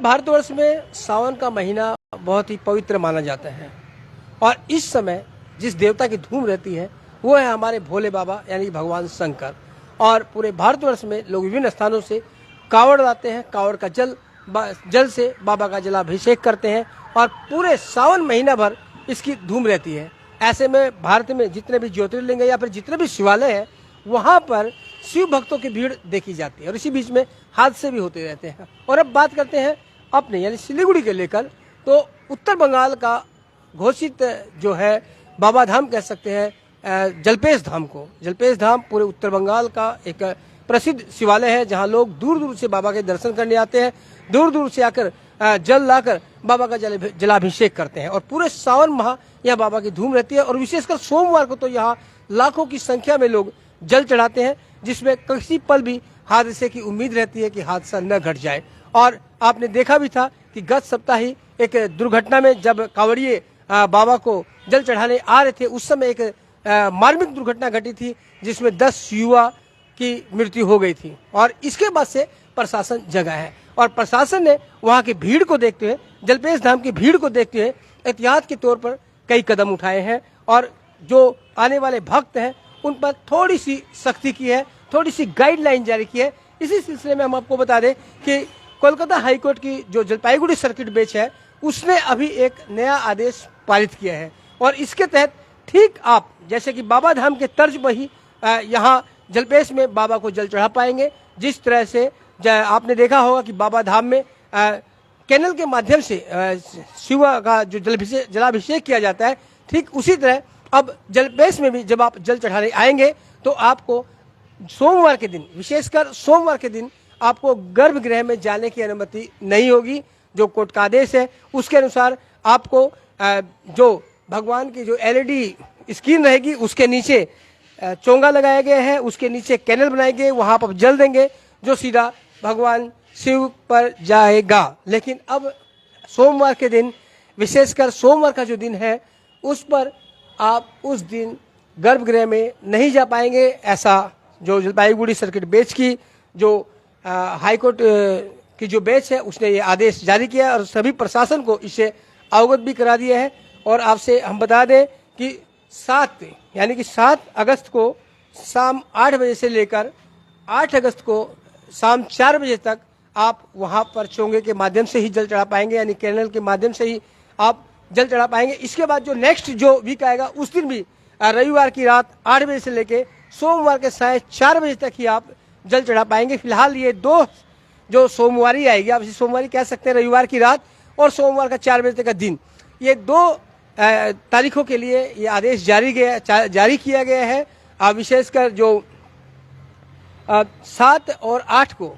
भारतवर्ष में सावन का महीना बहुत ही पवित्र माना जाता है और इस समय जिस देवता की धूम रहती है वो है हमारे भोले बाबा यानी भगवान शंकर। और पूरे भारतवर्ष में लोग विभिन्न स्थानों से कावड़ लाते हैं, कावड़ का जल से बाबा का जलाभिषेक करते हैं और पूरे सावन महीना भर इसकी धूम रहती है। ऐसे में भारत में जितने भी ज्योतिर्लिंग या फिर जितने भी शिवालय हैं वहाँ पर शिव भक्तों की भीड़ देखी जाती है और इसी बीच में हादसे भी होते रहते हैं। और अब बात करते हैं अपने यानी सिलीगुड़ी के लेकर, तो उत्तर बंगाल का घोषित जो है बाबा धाम कह सकते हैं जलपेश धाम को। जलपेश धाम पूरे उत्तर बंगाल का एक प्रसिद्ध शिवालय है जहां लोग दूर दूर से बाबा के दर्शन करने आते हैं, दूर दूर से आकर जल लाकर बाबा का जलाभिषेक करते हैं और पूरे सावन माह यह बाबा की धूम रहती है। और विशेषकर सोमवार को तो यहाँ लाखों की संख्या में लोग जल चढ़ाते हैं, जिसमें किसी पल भी हादसे की उम्मीद रहती है कि हादसा न घट जाए। और आपने देखा भी था कि गत सप्ताह ही एक दुर्घटना में जब कांवड़िए बाबा को जल चढ़ाने आ रहे थे उस समय एक मार्मिक दुर्घटना घटी थी जिसमें 10 युवा की मृत्यु हो गई थी। और इसके बाद से प्रशासन जगा है और प्रशासन ने वहां की भीड़ को देखते हुए, जलपेश धाम की भीड़ को देखते हुए एहतियात के तौर पर कई कदम उठाए हैं और जो आने वाले भक्त हैं उन पर थोड़ी सी सख्ती की है, थोड़ी सी गाइडलाइन जारी की है। इसी सिलसिले में हम आपको बता दें कि कोलकाता हाईकोर्ट की जो जलपाईगुड़ी सर्किट बेंच है उसने अभी एक नया आदेश पारित किया है और इसके तहत ठीक आप जैसे कि बाबा धाम के तर्ज पर ही यहाँ जलपेश में बाबा को जल चढ़ा पाएंगे। जिस तरह से आपने देखा होगा कि बाबा धाम में कैनल के माध्यम से शिव का जो जलाभिषेक किया जाता है, ठीक उसी तरह अब जलपेश में भी जब आप जल चढ़ाने आएंगे तो आपको सोमवार के दिन, विशेषकर सोमवार के दिन आपको गर्भगृह में जाने की अनुमति नहीं होगी। जो कोर्ट का आदेश है उसके अनुसार आपको जो भगवान की जो LED स्क्रीन रहेगी उसके नीचे चोंगा लगाए गए हैं, उसके नीचे कैनल बनाए गए, वहां पर जल देंगे जो सीधा भगवान शिव पर जाएगा। लेकिन अब सोमवार के दिन, विशेषकर सोमवार का जो दिन है उस पर आप उस दिन गर्भगृह में नहीं जा पाएंगे। ऐसा जो जलपाईगुड़ी सर्किट बेंच की जो हाईकोर्ट की जो बेंच है उसने ये आदेश जारी किया और सभी प्रशासन को इससे अवगत भी करा दिया है। और आपसे हम बता दें कि 7 अगस्त को शाम 8 बजे से लेकर 8 अगस्त को शाम 4 बजे तक आप वहां पर चोंगे के माध्यम से ही जल चढ़ा पाएंगे, यानी कैनल के माध्यम से ही आप जल चढ़ा पाएंगे। इसके बाद जो नेक्स्ट जो वीक आएगा उस दिन भी रविवार की रात 8 बजे से लेके सोमवार के 4:30 बजे तक ही आप जल चढ़ा पाएंगे। फिलहाल ये 2 जो सोमवारी आएगी, आप इसे सोमवारी कह सकते हैं, रविवार की रात और सोमवार का 4 बजे तक का दिन, ये 2 तारीखों के लिए ये आदेश जारी किया गया है। विशेषकर जो 7 और 8 को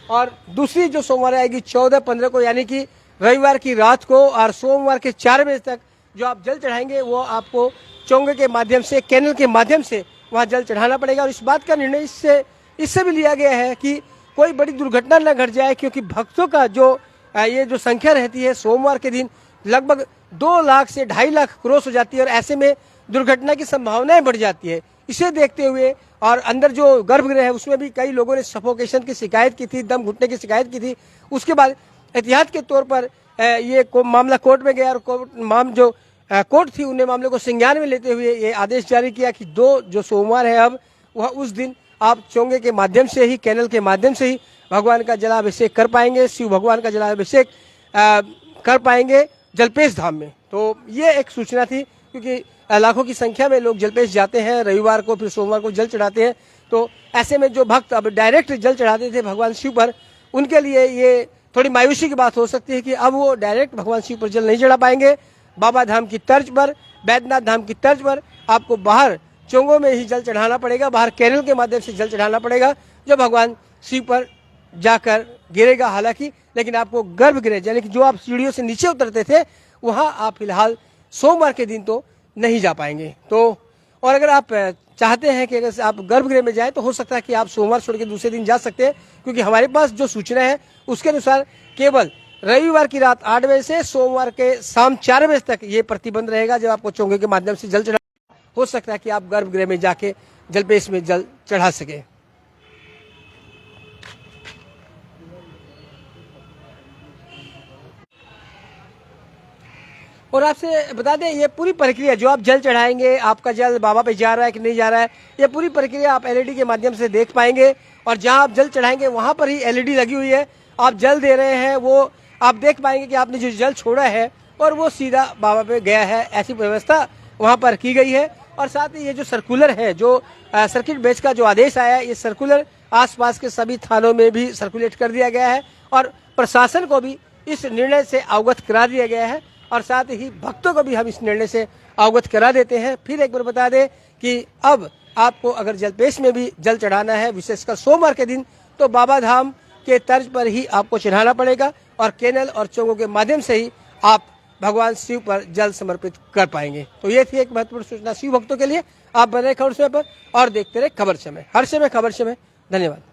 और दूसरी जो सोमवार आएगी 14-15 को, यानी कि रविवार की रात को और सोमवार के 4 बजे तक जो आप जल चढ़ाएंगे वो आपको चोंगे के माध्यम से, कैनल के माध्यम से वहाँ जल चढ़ाना पड़ेगा। और इस बात का निर्णय इससे भी लिया गया है कि कोई बड़ी दुर्घटना न घट जाए, क्योंकि भक्तों का ये जो संख्या रहती है सोमवार के दिन लगभग 2 लाख से 2.5 लाख क्रॉस हो जाती है और ऐसे में दुर्घटना की संभावनाएं बढ़ जाती है। इसे देखते हुए और अंदर जो गर्भगृह है उसमें भी कई लोगों ने सफोकेशन की शिकायत की थी, दम घुटने की शिकायत की थी। उसके बाद एहतियात के तौर पर ये मामला कोर्ट में गया और कोर्ट थी उन्हें मामले को संज्ञान में लेते हुए ये आदेश जारी किया कि 2 जो सोमवार है अब वह उस दिन आप चोंगे के माध्यम से ही, कैनल के माध्यम से ही भगवान का जलाभिषेक कर पाएंगे, शिव भगवान का जलाभिषेक कर पाएंगे जलपेश धाम में। तो ये एक सूचना थी, क्योंकि लाखों की संख्या में लोग जलपेश जाते हैं रविवार को, फिर सोमवार को जल चढ़ाते हैं। तो ऐसे में जो भक्त अब डायरेक्ट जल चढ़ाते थे भगवान शिव पर, उनके लिए ये थोड़ी मायूसी की बात हो सकती है कि अब वो डायरेक्ट भगवान शिव पर जल नहीं चढ़ा पाएंगे। बाबा धाम की तर्ज पर, बैद्यनाथ धाम की तर्ज पर आपको बाहर चोंगों में ही जल चढ़ाना पड़ेगा, बाहर कैनल के माध्यम से जल चढ़ाना पड़ेगा जो भगवान शिव पर जाकर गिरेगा हालांकि, लेकिन आपको गर्भगृह यानी कि जो आप सीढ़ियों से नीचे उतरते थे वहां आप फिलहाल सोमवार के दिन तो नहीं जा पाएंगे। तो और अगर आप चाहते हैं कि अगर आप गर्भगृह में जाएं तो हो सकता है कि आप सोमवार छोड़ के दूसरे दिन जा सकते हैं, क्योंकि हमारे पास जो सूचना है उसके अनुसार केवल रविवार की रात 8 बजे से सोमवार के शाम 4 बजे तक ये प्रतिबंध रहेगा जब आपको चोंगे के माध्यम से जल चढ़ा। हो सकता है कि आप गर्भगृह में जाके जलपेश में जल चढ़ा सके। और आपसे बता दें, ये पूरी प्रक्रिया जो आप जल चढ़ाएंगे, आपका जल बाबा पे जा रहा है कि नहीं जा रहा है, ये पूरी प्रक्रिया आप एलईडी के माध्यम से देख पाएंगे। और जहां आप जल चढ़ाएंगे वहां पर ही एलईडी लगी हुई है, आप जल दे रहे हैं वो आप देख पाएंगे कि आपने जो जल छोड़ा है और वो सीधा बाबा पे गया है। ऐसी व्यवस्था वहां पर की गई है। और साथ ही ये जो सर्कुलर है, जो सर्किट बेंच का जो आदेश आया है, ये सर्कुलर आसपास के सभी थानों में भी सर्कुलेट कर दिया गया है और प्रशासन को भी इस निर्णय से अवगत करा दिया गया है। और साथ ही भक्तों को भी हम इस निर्णय से अवगत करा देते हैं। फिर एक बार बता दें कि अब आपको अगर जलपेश में भी जल चढ़ाना है, विशेषकर सोमवार के दिन, तो बाबा धाम के तर्ज पर ही आपको चढ़ाना पड़ेगा और कैनल और चौंगों के माध्यम से ही आप भगवान शिव पर जल समर्पित कर पाएंगे। तो ये थी एक महत्वपूर्ण सूचना शिव भक्तों के लिए। आप बने खबर समय पर और देखते रहे खबर समय, हर समय खबर समय। धन्यवाद।